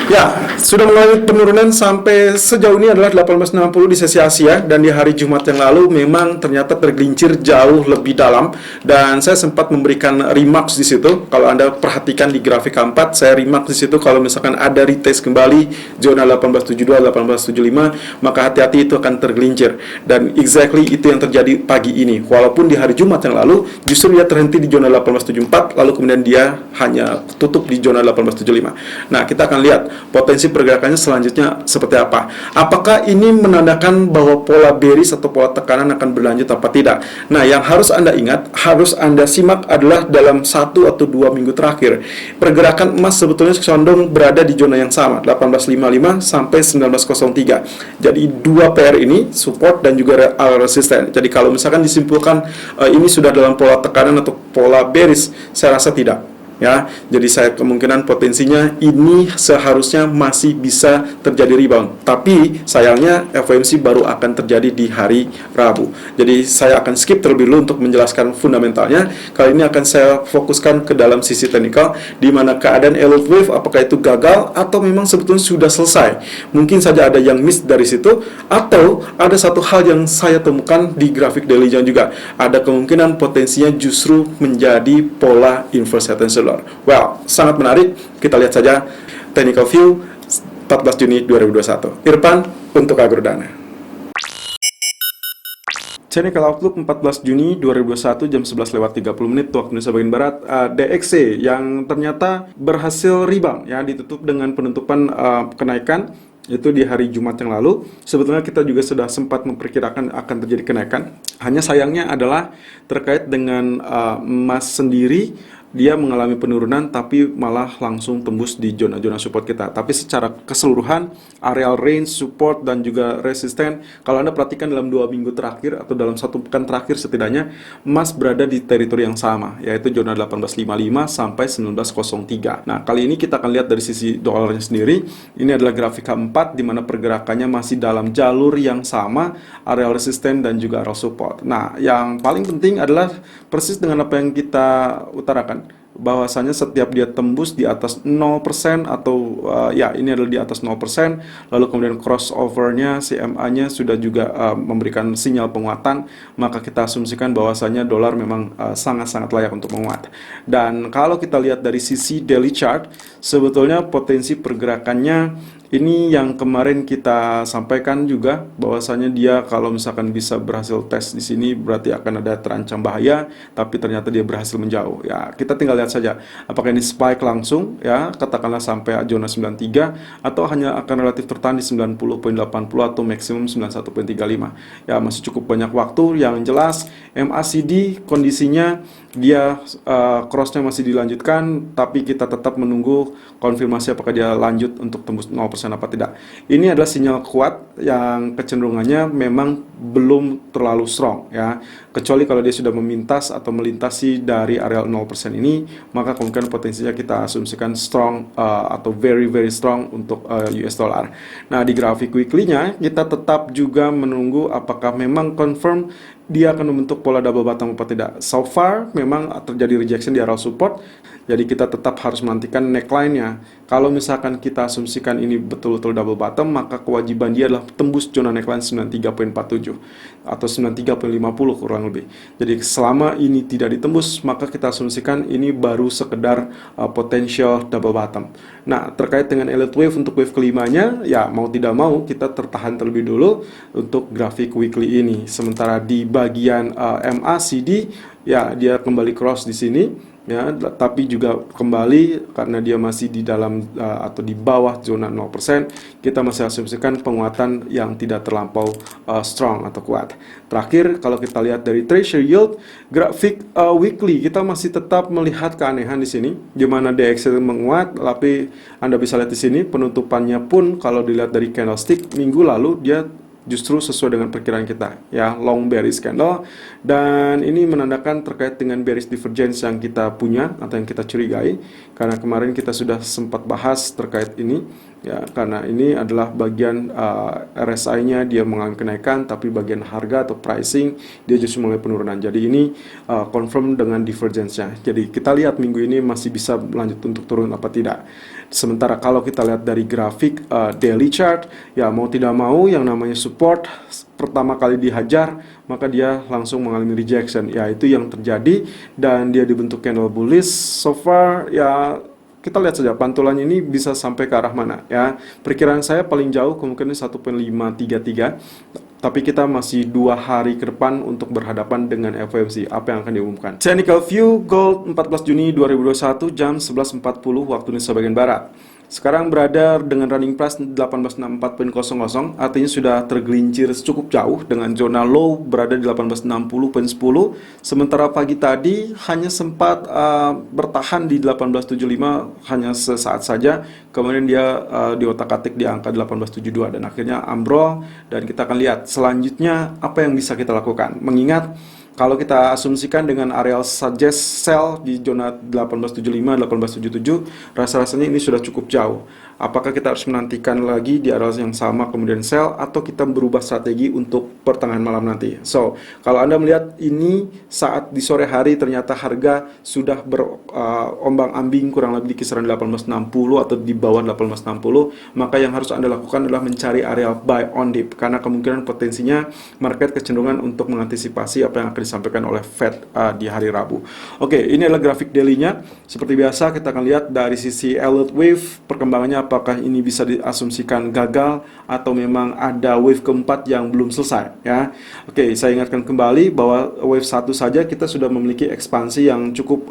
Ya, sudah mengalami penurunan sampai sejauh ini adalah 1860 di sesi Asia, dan di hari Jumat yang lalu memang ternyata tergelincir jauh lebih dalam, dan saya sempat memberikan remarks di situ. Kalau Anda perhatikan di grafik keempat, saya remarks di situ kalau misalkan ada retest kembali zona 1872, 1875, maka hati-hati itu akan tergelincir. Dan exactly itu yang terjadi pagi ini. Walaupun di hari Jumat yang lalu justru dia terhenti di zona 1874, lalu kemudian dia hanya tutup di zona 1875. Nah, kita akan lihat potensi pergerakannya selanjutnya seperti apa. Apakah ini menandakan bahwa pola bearish atau pola tekanan akan berlanjut apa tidak? Nah, yang harus Anda ingat, harus Anda simak adalah dalam 1 atau 2 minggu terakhir, pergerakan emas sebetulnya condong berada di zona yang sama, 1855 sampai 1903. Jadi dua PR ini, support dan juga resisten. Jadi kalau misalkan disimpulkan ini sudah dalam pola tekanan atau pola bearish, saya rasa tidak. Ya, jadi saya kemungkinan potensinya ini seharusnya masih bisa terjadi rebound. Tapi sayangnya FOMC baru akan terjadi di hari Rabu. Jadi saya akan skip terlebih dulu untuk menjelaskan fundamentalnya. Kali ini akan saya fokuskan ke dalam sisi teknikal, di mana keadaan elliott wave apakah itu gagal atau memang sebetulnya sudah selesai. Mungkin saja ada yang miss dari situ, atau ada satu hal yang saya temukan di grafik daily juga. Ada kemungkinan potensinya justru menjadi pola inverse head and shoulder. Well, sangat menarik. Kita lihat saja technical view 14 Juni 2021. Irfan untuk Agrodana. Technical Outlook 14 Juni 2021 jam 11:30 waktu Indonesia bagian Barat. DXY yang ternyata berhasil rebound ya, ditutup dengan penutupan kenaikan itu di hari Jumat yang lalu. Sebetulnya kita juga sudah sempat memperkirakan akan terjadi kenaikan. Hanya sayangnya adalah terkait dengan emas sendiri, dia mengalami penurunan tapi malah langsung tembus di zona-zona support kita. Tapi secara keseluruhan, areal range, support, dan juga resisten, kalau Anda perhatikan dalam 2 minggu terakhir atau dalam 1 pekan terakhir setidaknya, emas berada di teritori yang sama, yaitu zona 1855 sampai 1903. Nah, kali ini kita akan lihat dari sisi dolarnya sendiri. Ini adalah grafik keempat, di mana pergerakannya masih dalam jalur yang sama, areal resisten dan juga areal support. Nah, yang paling penting adalah persis dengan apa yang kita utarakan, bahwasanya setiap dia tembus di atas 0% atau ya ini adalah di atas 0%, lalu kemudian crossovernya CMA-nya sudah juga memberikan sinyal penguatan, maka kita asumsikan bahwasanya dolar memang sangat-sangat layak untuk menguat. Dan kalau kita lihat dari sisi daily chart, sebetulnya potensi pergerakannya ini yang kemarin kita sampaikan juga, bahwasanya dia kalau misalkan bisa berhasil tes di sini berarti akan ada terancam bahaya, tapi ternyata dia berhasil menjauh. Ya, kita tinggal lihat saja apakah ini spike langsung ya, katakanlah sampai zona 93, atau hanya akan relatif tertahan di 90.80 atau maksimum 91.35. Ya, masih cukup banyak waktu. Yang jelas MACD kondisinya dia crossnya masih dilanjutkan, tapi kita tetap menunggu konfirmasi apakah dia lanjut untuk tembus 0% apa tidak. Ini adalah sinyal kuat yang kecenderungannya memang belum terlalu strong ya, kecuali kalau dia sudah memintas atau melintasi dari area 0% ini, maka kemungkinan potensinya kita asumsikan strong atau very very strong untuk US dollar. Nah, di grafik weekly-nya kita tetap juga menunggu apakah memang confirm dia akan membentuk pola double bottom apa tidak. So far memang terjadi rejection di area support, jadi kita tetap harus menantikan neckline-nya. Kalau misalkan kita asumsikan ini betul-betul double bottom, maka kewajiban dia adalah tembus zona neckline 93.47 atau 93.50 kurang lebih. Jadi selama ini tidak ditembus, maka kita asumsikan ini baru sekedar potential double bottom. Nah, terkait dengan elliott wave untuk wave kelimanya, ya mau tidak mau kita tertahan terlebih dulu untuk grafik weekly ini. Sementara di bagian MACD, ya dia kembali cross di sini. Ya, tapi juga kembali karena dia masih di dalam atau di bawah zona 0%, kita masih asumsikan penguatan yang tidak terlampau strong atau kuat. Terakhir, kalau kita lihat dari treasury yield grafik weekly, kita masih tetap melihat keanehan di sini, di mana DXY menguat, tapi Anda bisa lihat di sini penutupannya pun kalau dilihat dari candlestick minggu lalu dia justru sesuai dengan perkiraan kita ya, long bearish candle, dan ini menandakan terkait dengan bearish divergence yang kita punya atau yang kita curigai, karena kemarin kita sudah sempat bahas terkait ini ya, karena ini adalah bagian RSI-nya dia mengalami kenaikan, tapi bagian harga atau pricing dia justru mulai penurunan. Jadi ini confirm dengan divergence-nya. Jadi kita lihat minggu ini masih bisa lanjut untuk turun apa tidak. Sementara kalau kita lihat dari grafik daily chart, ya mau tidak mau yang namanya support pertama kali dihajar, maka dia langsung mengalami rejection. Ya itu yang terjadi dan dia dibentuk candle bullish. So far ya kita lihat saja pantulannya ini bisa sampai ke arah mana ya. Perkiraan saya paling jauh kemungkinan 1.533. Tapi kita masih 2 hari ke depan untuk berhadapan dengan FOMC. Apa yang akan diumumkan? Technical view gold 14 Juni 2021 jam 11.40 waktu Indonesia bagian Barat. Sekarang berada dengan running price 1864.00, artinya sudah tergelincir cukup jauh dengan zona low berada di 1860.10. Sementara pagi tadi hanya sempat bertahan di 1875 hanya sesaat saja. Kemudian dia diotak-atik di angka 1872 dan akhirnya ambrol, dan kita akan lihat selanjutnya apa yang bisa kita lakukan. Mengingat kalau kita asumsikan dengan areal suggest sell di zona 1875, 1877, rasa-rasanya ini sudah cukup jauh. Apakah kita harus menantikan lagi di area yang sama kemudian sell, atau kita berubah strategi untuk pertengahan malam nanti? So, kalau Anda melihat ini saat di sore hari ternyata harga sudah berombang-ambing kurang lebih di kisaran 1860 atau di bawah 1860, maka yang harus Anda lakukan adalah mencari area buy on dip, karena kemungkinan potensinya market kecenderungan untuk mengantisipasi apa yang akan disampaikan oleh Fed di hari Rabu. Oke, ini adalah grafik daily-nya. Seperti biasa kita akan lihat dari sisi Elliott wave perkembangannya, apakah ini bisa diasumsikan gagal atau memang ada wave keempat yang belum selesai ya. Oke, saya ingatkan kembali bahwa wave 1 saja kita sudah memiliki ekspansi yang cukup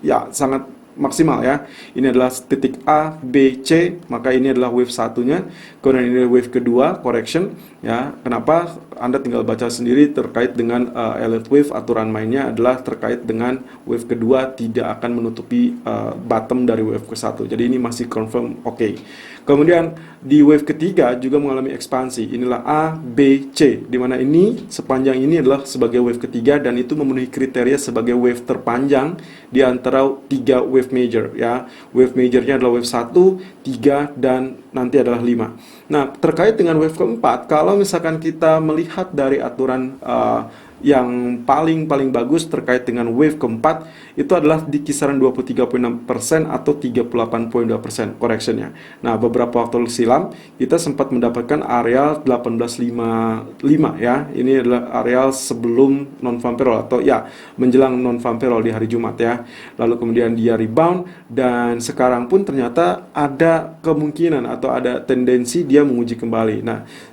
ya sangat maksimal ya. Ini adalah titik A, B, C, maka ini adalah wave satunya. Kemudian ini wave kedua, correction ya. Kenapa? Anda tinggal baca sendiri terkait dengan Elliott wave. Aturan mainnya adalah terkait dengan wave kedua tidak akan menutupi bottom dari wave ke satu. Jadi ini masih confirm oke. Kemudian di wave ketiga juga mengalami ekspansi. Inilah A, B, C, di mana ini sepanjang ini adalah sebagai wave ketiga dan itu memenuhi kriteria sebagai wave terpanjang di antara 3 wave major ya. Wave majornya adalah wave 1, 3 dan nanti adalah 5. Nah, terkait dengan wave keempat, kalau misalkan kita melihat dari aturan yang paling bagus terkait dengan wave keempat, itu adalah di kisaran 23.6% atau 38.2% correctionnya. Nah, beberapa waktu silam kita sempat mendapatkan areal 1855 ya. Ini adalah areal sebelum non-farm payroll atau ya menjelang non-farm payroll di hari Jumat ya. Lalu kemudian dia rebound dan sekarang pun ternyata ada kemungkinan atau ada tendensi dia menguji kembali.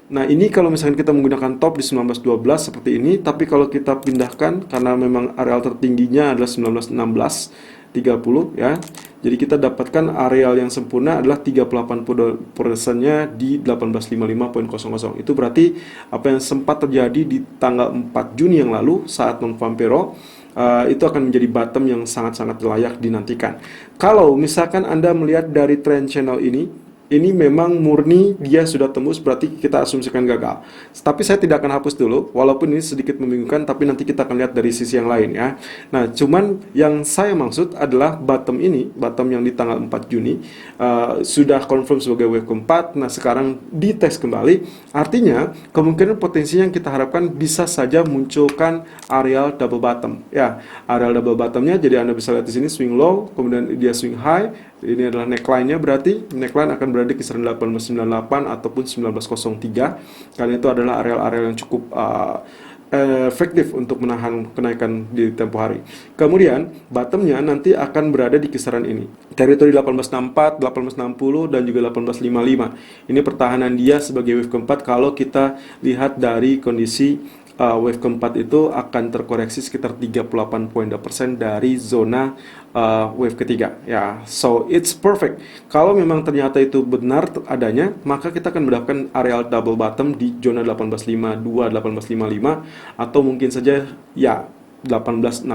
Nah ini kalau misalkan kita menggunakan top di 1912 seperti ini, tapi kalau kita pindahkan karena memang areal tertingginya adalah 1916.30 ya. Jadi kita dapatkan areal yang sempurna adalah 38%-nya di 1855.00. Itu berarti apa yang sempat terjadi di tanggal 4 Juni yang lalu saat non-farm payroll itu akan menjadi bottom yang sangat-sangat layak dinantikan. Kalau misalkan Anda melihat dari trend channel ini memang murni dia sudah tembus, berarti kita asumsikan gagal. Tapi saya tidak akan hapus dulu, walaupun ini sedikit membingungkan, tapi nanti kita akan lihat dari sisi yang lain ya. Nah, cuman yang saya maksud adalah bottom ini, bottom yang di tanggal 4 Juni sudah confirm sebagai wave keempat. Nah, sekarang dites kembali, artinya kemungkinan potensi yang kita harapkan bisa saja munculkan areal double bottom ya. Areal double bottomnya, jadi Anda bisa lihat di sini swing low, kemudian dia swing high. Ini adalah neckline-nya, berarti neckline akan berada di kisaran 1898 ataupun 1903, karena itu adalah area-area yang cukup efektif untuk menahan kenaikan di tempo hari. Kemudian bottomnya nanti akan berada di kisaran ini, teritori 1864, 1860 dan juga 1855. Ini pertahanan dia sebagai wave keempat. Kalau kita lihat dari kondisi wave keempat itu akan terkoreksi sekitar 38.2% dari zona wave ketiga ya. So it's perfect. Kalau memang ternyata itu benar adanya, maka kita akan mendapatkan areal double bottom di zona 1852, 1855 atau mungkin saja ya 1860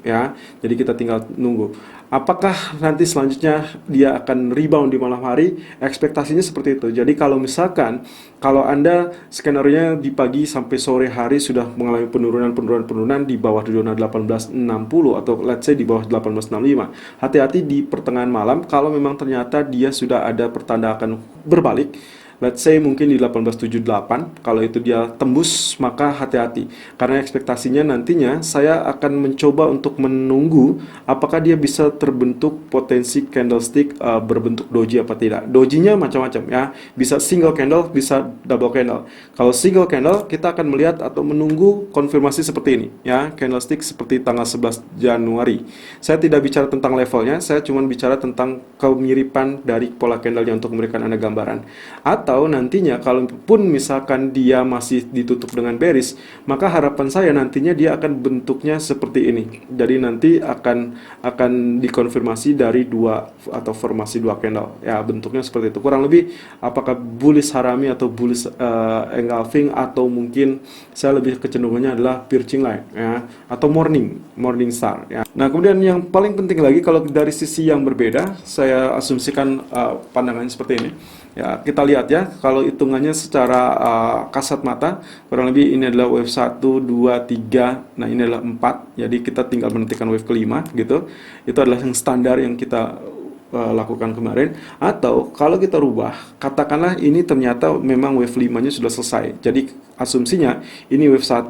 ya. Jadi kita tinggal nunggu. Apakah nanti selanjutnya dia akan rebound di malam hari? Ekspektasinya seperti itu. Jadi kalau misalkan kalau Anda skenario-nya di pagi sampai sore hari sudah mengalami penurunan di bawah zona 1860 atau let's say di bawah 1865. Hati-hati di pertengahan malam kalau memang ternyata dia sudah ada pertanda akan berbalik. let's say mungkin di 1878, kalau itu dia tembus maka hati-hati, karena ekspektasinya nantinya saya akan mencoba untuk menunggu apakah dia bisa terbentuk potensi candlestick berbentuk doji apa tidak. Dojinya macam-macam ya, bisa single candle, bisa double candle. Kalau single candle kita akan melihat atau menunggu konfirmasi seperti ini ya, candlestick seperti tanggal 11 Januari. Saya tidak bicara tentang levelnya, saya cuma bicara tentang kemiripan dari pola candlenya untuk memberikan Anda gambaran. Atau nantinya kalaupun misalkan dia masih ditutup dengan bearish, maka harapan saya nantinya dia akan bentuknya seperti ini. Jadi nanti akan dikonfirmasi dari dua atau formasi dua candle. Ya, bentuknya seperti itu. Kurang lebih apakah bullish harami atau bullish engulfing, atau mungkin saya lebih kecenderungannya adalah piercing line ya, atau morning star ya. Nah, kemudian yang paling penting lagi, kalau dari sisi yang berbeda, saya asumsikan pandangannya seperti ini. Ya, kita lihat ya, kalau hitungannya secara kasat mata, kurang lebih ini adalah wave 1, 2, 3, nah ini adalah 4, jadi kita tinggal menentukan wave kelima gitu. Itu adalah yang standar yang kita lakukan kemarin. Atau kalau kita rubah, katakanlah ini ternyata memang wave 5-nya sudah selesai. Jadi asumsinya ini wave 1,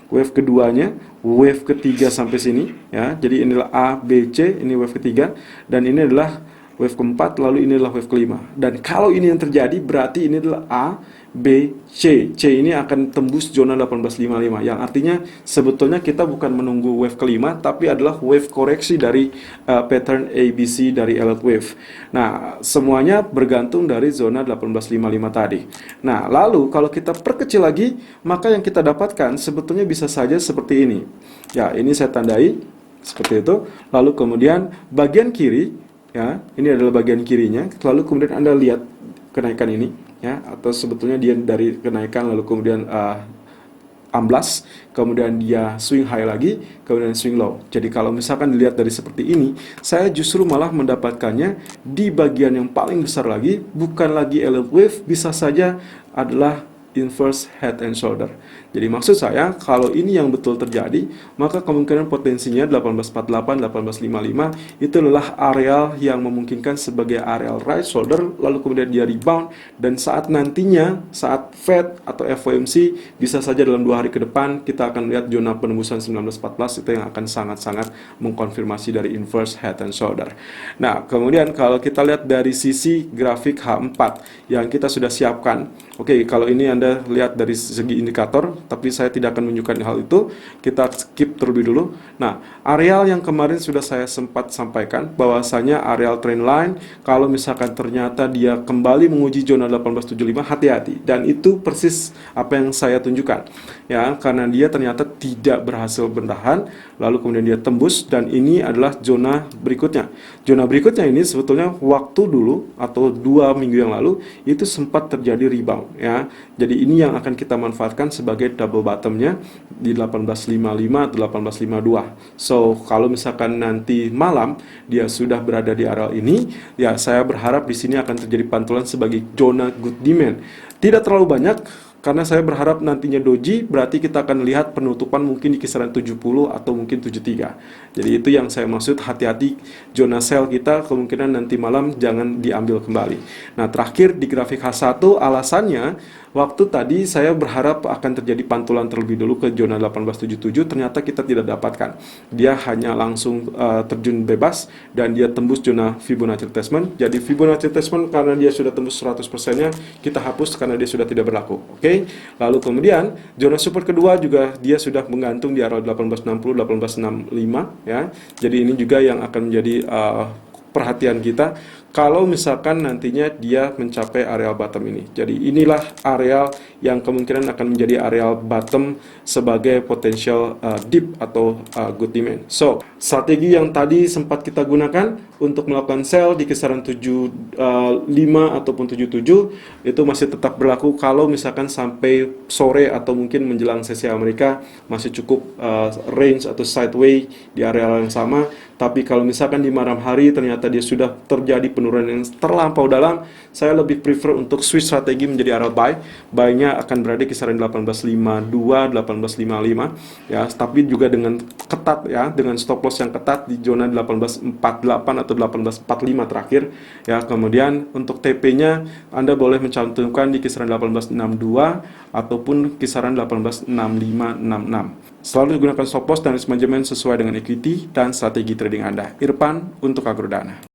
wave keduanya, wave ketiga sampai sini ya. Jadi inilah A, B, C, ini wave ketiga, dan ini adalah wave keempat, lalu ini adalah wave kelima. Dan kalau ini yang terjadi, berarti ini adalah A, B, C. C ini akan tembus zona 1855, yang artinya sebetulnya kita bukan menunggu wave kelima, tapi adalah wave koreksi dari pattern ABC dari Elliott Wave. Nah, semuanya bergantung dari zona 1855 tadi. Nah, lalu kalau kita perkecil lagi, maka yang kita dapatkan sebetulnya bisa saja seperti ini. Ya, ini saya tandai seperti itu. Lalu kemudian bagian kiri, ya, ini adalah bagian kirinya. Lalu kemudian Anda lihat kenaikan ini, ya, atau sebetulnya dia dari kenaikan lalu kemudian amblas, kemudian dia swing high lagi, kemudian swing low. Jadi kalau misalkan dilihat dari seperti ini, saya justru malah mendapatkannya di bagian yang paling besar lagi, bukan lagi Elliott Wave, bisa saja adalah inverse head and shoulder. Jadi maksud saya, kalau ini yang betul terjadi, maka kemungkinan potensinya 1848, 1855 itu adalah areal yang memungkinkan sebagai areal right shoulder, lalu kemudian dia rebound, dan saat nantinya, saat Fed atau FOMC, bisa saja dalam 2 hari ke depan, kita akan lihat zona penembusan 1914 itu yang akan sangat-sangat mengkonfirmasi dari inverse head and shoulder. Nah, kemudian kalau kita lihat dari sisi grafik H4 yang kita sudah siapkan, oke, kalau ini Anda lihat dari segi indikator, tapi saya tidak akan menunjukkan hal itu, kita skip terlebih dulu. Nah, areal yang kemarin sudah saya sempat sampaikan, bahwasanya areal trend line, kalau misalkan ternyata dia kembali menguji zona 1875, hati-hati. Dan itu persis apa yang saya tunjukkan, ya, karena dia ternyata tidak berhasil bertahan, lalu kemudian dia tembus, dan ini adalah zona berikutnya. Zona berikutnya ini sebetulnya waktu dulu, atau 2 minggu yang lalu, itu sempat terjadi rebound, ya. Jadi ini yang akan kita manfaatkan sebagai double bottomnya di 1855 atau 1852. So, kalau misalkan nanti malam dia sudah berada di area ini, ya saya berharap di sini akan terjadi pantulan sebagai zona good demand. Tidak terlalu banyak, karena saya berharap nantinya doji, berarti kita akan lihat penutupan mungkin di kisaran 70 atau mungkin 73. Jadi itu yang saya maksud, hati-hati zona sell kita kemungkinan nanti malam jangan diambil kembali. Nah, terakhir di grafik H1, alasannya waktu tadi saya berharap akan terjadi pantulan terlebih dulu ke zona 1877, ternyata kita tidak dapatkan. Dia hanya langsung terjun bebas dan dia tembus zona Fibonacci retracement. Jadi Fibonacci retracement karena dia sudah tembus 100%-nya, kita hapus karena dia sudah tidak berlaku. Oke. Lalu kemudian zona support kedua juga dia sudah menggantung di area 1860, 1865 ya. Jadi ini juga yang akan menjadi perhatian kita kalau misalkan nantinya dia mencapai areal bottom ini. Jadi inilah areal yang kemungkinan akan menjadi areal bottom sebagai potential dip atau good demand. So, strategi yang tadi sempat kita gunakan untuk melakukan sell di kisaran 75 ataupun 77 itu masih tetap berlaku kalau misalkan sampai sore atau mungkin menjelang sesi Amerika masih cukup range atau sideway di area yang sama. Tapi kalau misalkan di malam hari ternyata dia sudah terjadi penurunan yang terlampau dalam, saya lebih prefer untuk switch strategi menjadi arah buy. Buy-nya akan berada di kisaran 1852, 1855 ya, tapi juga dengan ketat ya, dengan stop loss yang ketat di zona 1848 atau 1845 terakhir ya. Kemudian untuk TP-nya Anda boleh mencantumkan di kisaran 1862 ataupun kisaran 186566. Selalu gunakan stop loss dan risk management sesuai dengan equity dan strategi trading Anda. Irfan untuk Agrodana.